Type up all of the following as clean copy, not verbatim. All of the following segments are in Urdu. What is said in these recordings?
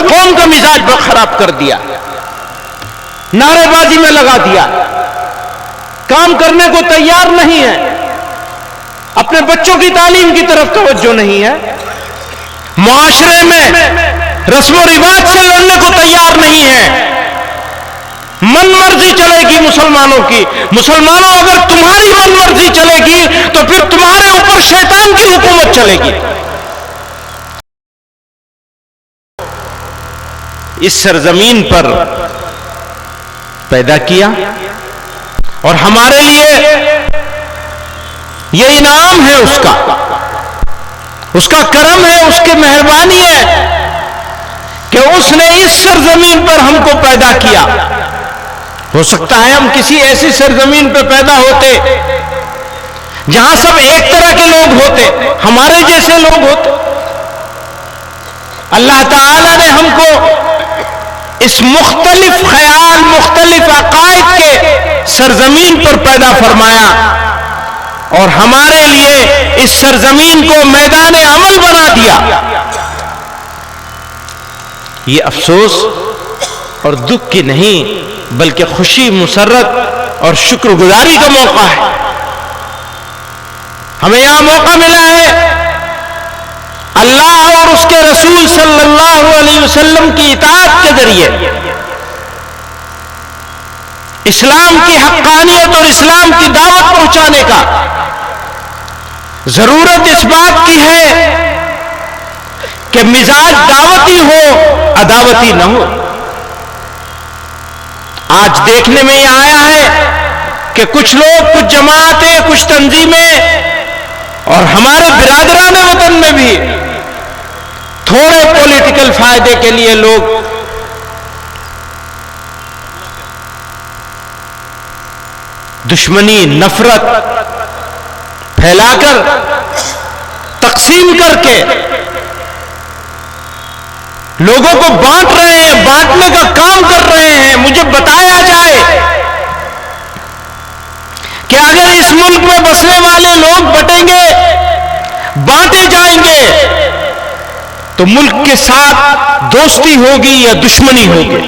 قوم کا مزاج خراب کر دیا، نعرے بازی میں لگا دیا، کام کرنے کو تیار نہیں ہے، اپنے بچوں کی تعلیم کی طرف توجہ نہیں ہے، معاشرے میں رسم و رواج سے لڑنے کو تیار نہیں ہے، من مرضی چلے گی مسلمانوں کی۔ مسلمانوں اگر تمہاری من مرضی چلے گی تو پھر تمہارے اوپر شیطان کی حکومت چلے گی۔ اس سرزمین پر پیدا کیا اور ہمارے لیے یہ انعام ہے اس کا کرم ہے، اس کی مہربانی ہے کہ اس نے اس سرزمین پر ہم کو پیدا کیا۔ ہو سکتا ہے ہم کسی ایسی سرزمین پہ پیدا ہوتے جہاں سب ایک طرح کے لوگ ہوتے، ہمارے جیسے لوگ ہوتے۔ اللہ تعالی نے ہم کو اس مختلف خیال، مختلف عقائد کے سرزمین پر پیدا فرمایا اور ہمارے لیے اس سرزمین کو میدان عمل بنا دیا۔ یہ افسوس اور دکھ کی نہیں بلکہ خوشی، مسرت اور شکر گزاری کا موقع ہے۔ ہمیں یہاں موقع ملا ہے اللہ اور اس کے رسول صلی اللہ علیہ وسلم کی اطاعت کے ذریعے اسلام کی حقانیت اور اسلام کی دعوت پہنچانے کا۔ ضرورت اس بات کی ہے کہ مزاج دعوتی ہو، عداوتی نہ ہو۔ آج دیکھنے میں یہ آیا ہے کہ کچھ لوگ، کچھ جماعتیں، کچھ تنظیمیں اور ہمارے برادران وطن میں بھی تھوڑے پولیٹیکل فائدے کے لیے لوگ دشمنی، نفرت پھیلا کر، تقسیم کر کے لوگوں کو بانٹ رہے ہیں، بانٹنے کا کام کر رہے ہیں۔ مجھے بتایا جائے کہ اگر اس ملک میں بسنے والے لوگ بٹیں گے، بانٹے جائیں گے تو ملک کے ساتھ دوستی ہوگی یا دشمنی ہوگی؟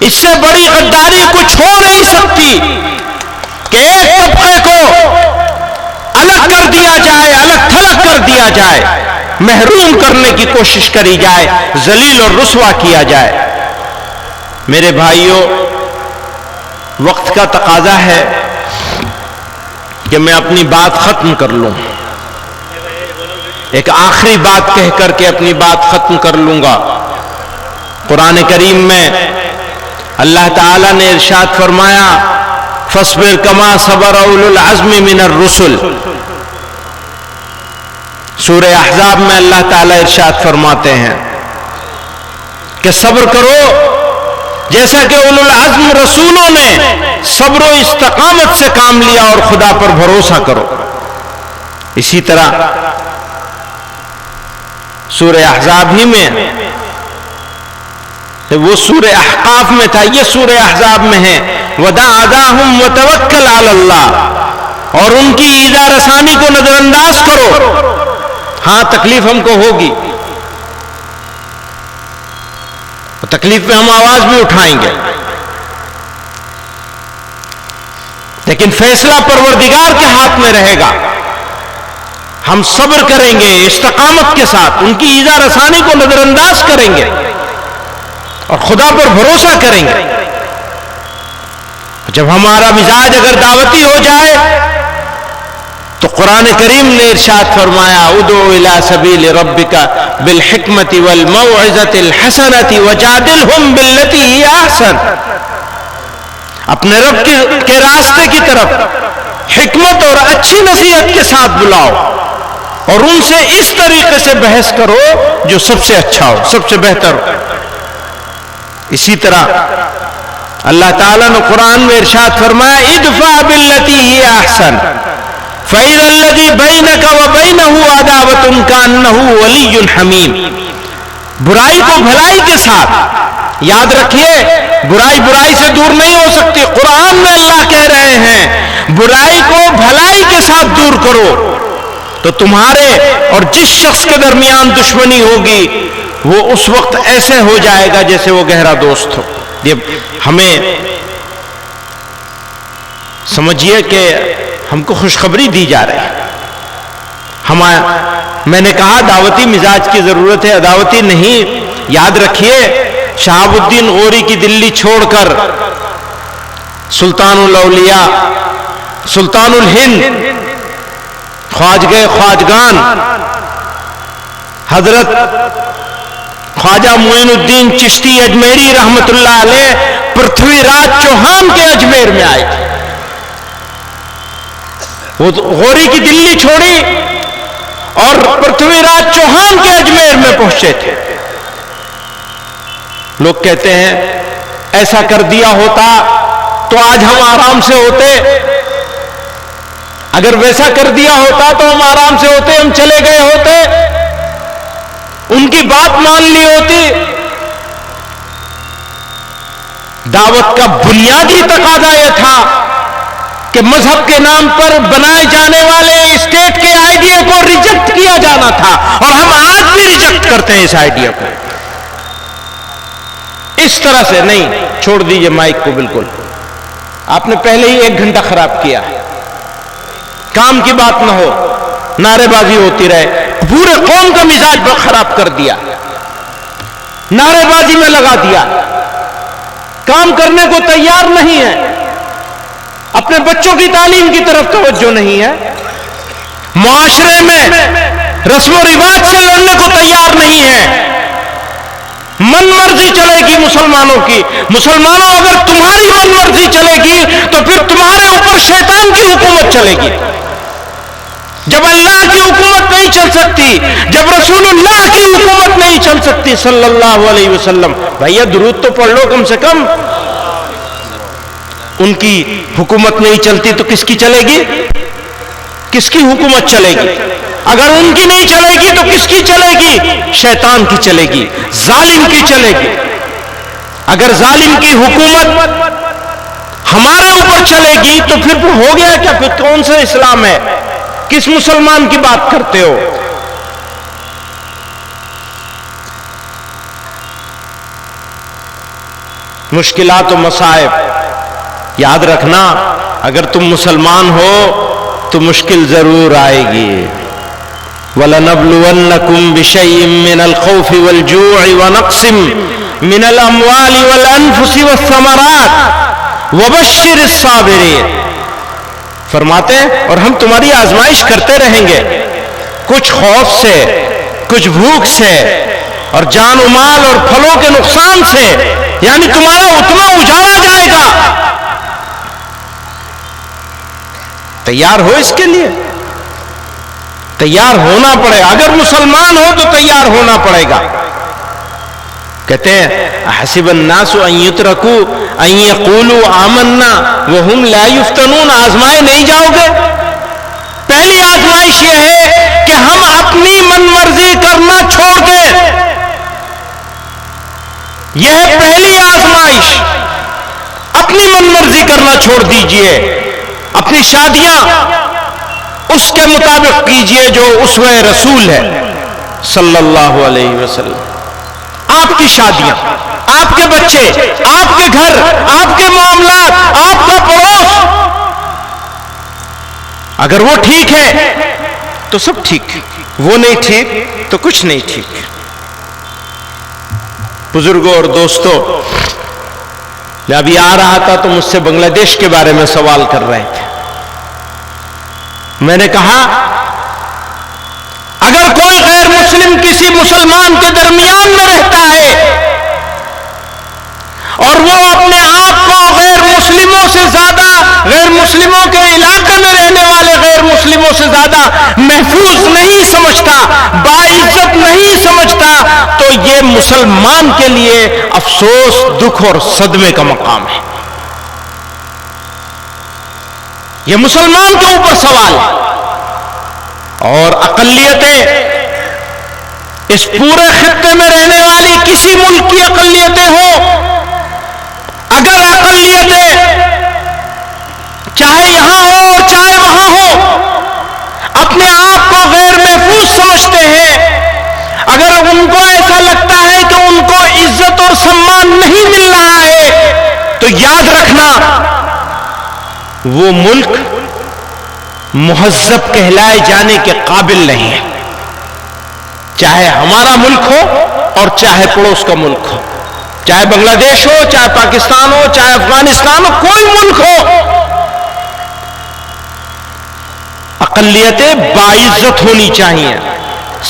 اس سے بڑی غداری کچھ ہو نہیں سکتی کہ ایک طبقے کو الگ کر دیا جائے، الگ تھلگ کر دیا جائے، محروم کرنے کی کوشش کری جائے، ذلیل اور رسوا کیا جائے۔ میرے بھائیوں، وقت کا تقاضا ہے کہ میں اپنی بات ختم کر لوں۔ ایک آخری بات کہہ کر کے اپنی بات ختم کر لوں گا۔ قرآن کریم میں اللہ تعالیٰ نے ارشاد فرمایا، فَاصْبِرْ كَمَا صَبَرَ أُولُو الْعَزْمِ مِنَ الرُّسُلِ۔ سورہ احزاب میں اللہ تعالیٰ ارشاد فرماتے ہیں کہ صبر کرو جیسا کہ اولو العزم رسولوں نے صبر و استقامت سے کام لیا اور خدا پر بھروسہ کرو۔ اسی طرح سورہ احزاب ہی میں، وہ سورہ احقاف میں تھا، یہ سورہ احزاب میں ہے، وَدَعْ أَذَاهُمْ وَتَوَكَّلْ عَلَى اللَّهِ، اور ان کی ایذا رسانی کو نظر انداز کرو۔ ہاں تکلیف ہم کو ہوگی، تکلیف میں ہم آواز بھی اٹھائیں گے، لیکن فیصلہ پروردگار کے ہاتھ میں رہے گا۔ ہم صبر کریں گے استقامت کے ساتھ، ان کی ایذا رسانی کو نظر انداز کریں گے اور خدا پر بھروسہ کریں گے۔ جب ہمارا مزاج اگر دعوتی ہو جائے تو قرآن کریم نے ارشاد فرمایا، ادعو الی سبیل ربک بالحکمت والموعظۃ الحسنۃ وجادلہم باللتی ہی احسن، اپنے رب کے راستے کی طرف حکمت اور اچھی نصیحت کے ساتھ بلاؤ اور ان سے اس طریقے سے بحث کرو جو سب سے اچھا ہو، سب سے بہتر ہو۔ اسی طرح اللہ تعالیٰ نے قرآن میں ارشاد فرمایا، ادفع باللتی ہی احسن فَإِذَا الَّذِي بَيْنَكَ وَبَيْنَهُ عَدَاوَةٌ كَأَنَّهُ وَلِيٌّ حَمِيمٌ، برائی کو بھلائی کے ساتھ، یاد رکھیے برائی برائی سے دور نہیں ہو سکتی۔ قرآن میں اللہ کہہ رہے ہیں برائی کو بھلائی کے ساتھ دور کرو تو تمہارے اور جس شخص کے درمیان دشمنی ہوگی وہ اس وقت ایسے ہو جائے گا جیسے وہ گہرا دوست ہو. یہ ہمیں سمجھیے کہ ہم کو خوشخبری دی جا رہی ہے. میں نے کہا دعوتی مزاج کی ضرورت ہے، عداوتی نہیں. یاد رکھیے شہاب الدین غوری کی دلی چھوڑ کر سلطان الاولیاء، سلطان الہند، خواجہ خواجگان حضرت خواجہ معین الدین چشتی اجمیری رحمت اللہ علیہ پرتھوی راج چوہان کے اجمیر میں آئے تھے. وہ غوری کی دلی چھوڑی اور پرتھوی راج چوہان کے اجمیر میں پہنچے تھے. لوگ کہتے ہیں ایسا کر دیا ہوتا تو آج ہم آرام سے ہوتے، اگر ویسا کر دیا ہوتا تو ہم آرام سے ہوتے، ہم چلے گئے ہوتے، ان کی بات مان لی ہوتی. دعوت کا بنیادی تقاضا یہ تھا کہ مذہب کے نام پر بنائے جانے والے اسٹیٹ کے آئیڈیا کو ریجیکٹ کیا جانا تھا، اور ہم آج بھی ریجیکٹ کرتے ہیں اس آئیڈیا کو. اس طرح سے نہیں. چھوڑ دیجئے مائک کو، بالکل آپ نے پہلے ہی 1 گھنٹہ خراب کیا. کام کی بات نہ ہو، نعرے بازی ہوتی رہے، پورے قوم کا مزاج خراب کر دیا، نعرے بازی میں لگا دیا، کام کرنے کو تیار نہیں ہے، اپنے بچوں کی تعلیم کی طرف توجہ نہیں ہے، معاشرے میں رسم و رواج سے لڑنے کو تیار نہیں ہے. من مرضی چلے گی مسلمانوں کی. مسلمانوں اگر تمہاری من مرضی چلے گی تو پھر تمہارے اوپر شیطان کی حکومت چلے گی. جب اللہ کی حکومت نہیں چل سکتی، جب رسول اللہ کی حکومت نہیں چل سکتی صلی اللہ علیہ وسلم، بھائیا درود تو پڑھ لو کم سے کم. ان کی حکومت نہیں چلتی تو کس کی چلے گی؟ کس کی حکومت چلے گی؟ اگر ان کی نہیں چلے گی تو کس کی چلے گی؟ شیطان کی چلے گی، ظالم کی چلے گی. اگر ظالم کی حکومت ہمارے اوپر چلے گی تو پھر ہو گیا کیا؟ پھر کون سا اسلام ہے؟ کس مسلمان کی بات کرتے ہو؟ مشکلات و مصائب یاد رکھنا، اگر تم مسلمان ہو تو مشکل ضرور آئے گی. وَلَنَبْلُوَنَّكُمْ بِشَيْءٍ مِّنَ الْخَوْفِ وَالْجُوعِ وَنَقْصٍ مِّنَ الْأَمْوَالِ وَالْأَنفُسِ وَالثَّمَرَاتِ وَبَشِّرِ الصَّابِرِينَ. فرماتے ہیں اور ہم تمہاری آزمائش کرتے رہیں گے، کچھ خوف سے، کچھ بھوک سے، اور جان و مال اور پھلوں کے نقصان سے، یعنی تمہارا اتنا اجاڑا جائے گا. تیار ہو اس کے لیے؟ تیار ہونا پڑے. اگر مسلمان ہو تو تیار ہونا پڑے گا. کہتے ہیں حسب الناس ان یترکوا ان یقولوا آمنا وهم لا یفتنون. آزمائے نہیں جاؤ گے. پہلی آزمائش یہ ہے کہ ہم اپنی من مرضی کرنا چھوڑ دیں. یہ ہے پہلی آزمائش. اپنی من مرضی کرنا چھوڑ دیجئے. اپنی شادیاں اس کے مطابق کیجئے جو اسوہ رسول ہے صلی اللہ علیہ وسلم. آپ کی شادیاں، آپ کے بچے، آپ کے گھر، آپ کے معاملات، آپ کا پڑوس، اگر وہ ٹھیک ہے تو سب ٹھیک، وہ نہیں ٹھیک تو کچھ نہیں ٹھیک. بزرگوں اور دوستوں، میں ابھی آ رہا تھا تو مجھ سے بنگلہ دیش کے بارے میں سوال کر رہے تھے. میں نے کہا اگر کوئی غیر مسلم کسی مسلمان کے درمیان میں رہتا ہے اور وہ اپنے آپ کو غیر مسلموں سے زیادہ، غیر مسلموں کے علاقے میں رہنے والے غیر مسلموں سے زیادہ محفوظ نہیں سمجھتا، باعزت نہیں سمجھتا، تو یہ مسلمان کے لیے افسوس، دکھ اور صدمے کا مقام ہے. یہ مسلمان کے اوپر سوال ہے. اور اقلیتیں، اس پورے خطے میں رہنے والی کسی ملک کی اقلیتیں ہوں، اگر اقلیتیں چاہے یہاں ہو اور چاہے وہاں ہو اپنے آپ کو غیر محفوظ سمجھتے ہیں، اگر ان کو ایسا لگتا وہ ملک مہذب کہلائے جانے کے قابل نہیں ہے، چاہے ہمارا ملک ہو اور چاہے پڑوس کا ملک ہو، چاہے بنگلہ دیش ہو، چاہے پاکستان ہو، چاہے افغانستان ہو، کوئی ملک ہو، اقلیتیں باعزت ہونی چاہیے،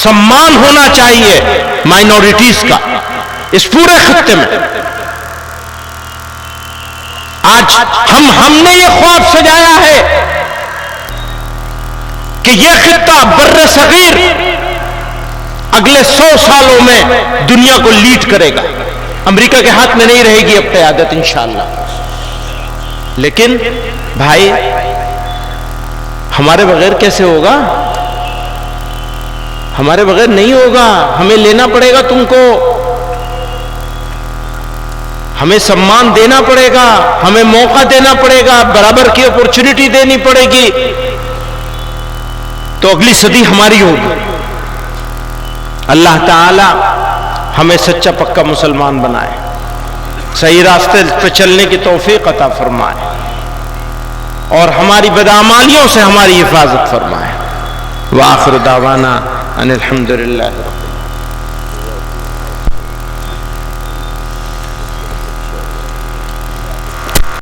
سمان ہونا چاہیے مائنورٹیز کا اس پورے خطے میں۔ آج ہم نے یہ خواب سجایا ہے کہ یہ خطہ بر صغیر اگلے 100 سالوں میں دنیا کو لیڈ کرے گا، امریکہ کے ہاتھ میں نہیں رہے گی اب قیادت انشاءاللہ۔ لیکن بھائی ہمارے بغیر کیسے ہوگا؟ ہمارے بغیر نہیں ہوگا، ہمیں لینا پڑے گا تم کو، ہمیں سمان دینا پڑے گا، ہمیں موقع دینا پڑے گا، برابر کی اپورچونٹی دینی پڑے گی، تو اگلی صدی ہماری ہوگی۔ اللہ تعالی ہمیں سچا پکا مسلمان بنائے، صحیح راستے پہ چلنے کی توفیق عطا فرمائے، اور ہماری بدعمالیوں سے ہماری حفاظت فرمائے۔ وآخر دعوانا ان الحمدللہ۔